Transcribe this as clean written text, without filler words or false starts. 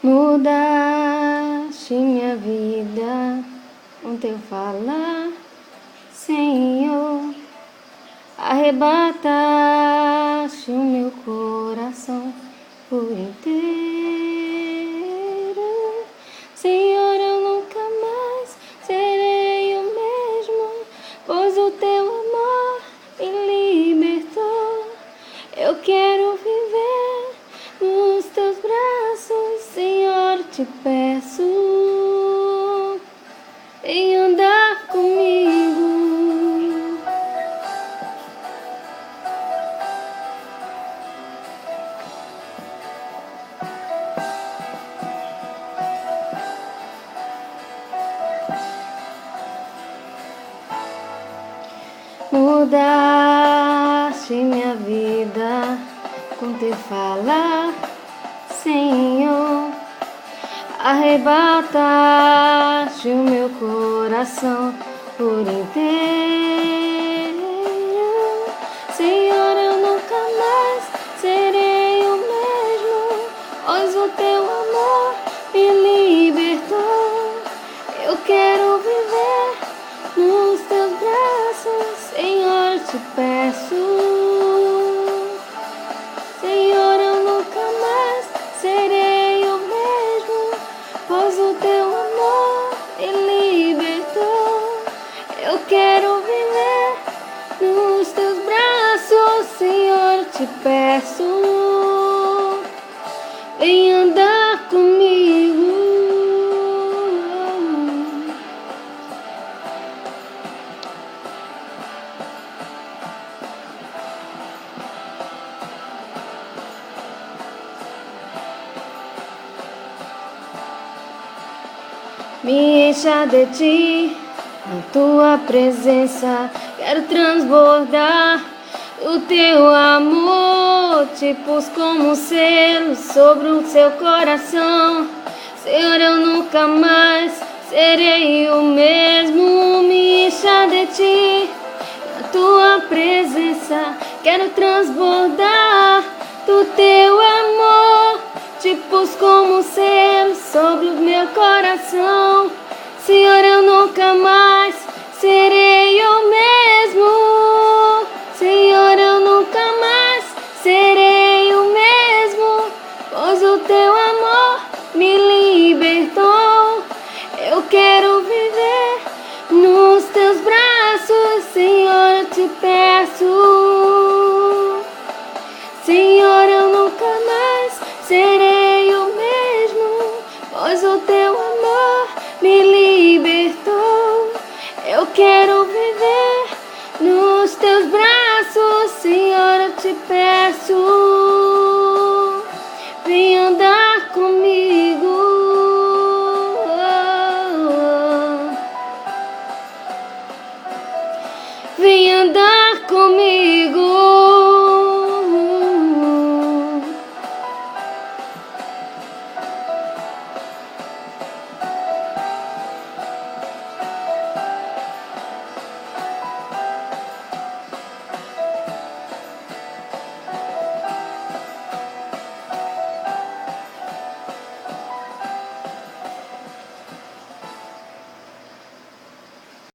Mudaste minha vida com teu falar, Senhor. Arrebataste o meu coração por inteiro. Senhor, eu nunca mais serei o mesmo, pois o teu amor me libertou. Eu quero viver nos teus braços, Senhor, te peço, vem andar comigo. Mudaste minha vida com teu falar, Senhor. Arrebataste o meu coração por inteiro. Senhor, eu nunca mais serei o mesmo, pois o teu amor me libertou. Eu quero viver nos teus braços, Senhor, te peço. Senhor, eu nunca mais serei o mesmo, pois o teu amor me libertou. Eu quero viver nos teus braços, Senhor, te peço, vem andar comigo. Me encha de ti, na tua presença, quero transbordar o teu amor. Te pus como um selo sobre o seu coração. Senhor, eu nunca mais serei o mesmo. Me encha de ti, na tua presença, quero transbordar do teu amor. Te pus como um selo sobre o meu coração. Senhor, eu nunca mais serei o mesmo. Senhor, eu nunca mais serei o mesmo, pois o teu amor me libertou. Eu quero viver nos teus braços, Senhor, eu te peço. Senhor, eu nunca mais serei o mesmo, pois o teu amor me libertou. Eu quero viver nos teus braços, Senhor, eu te peço.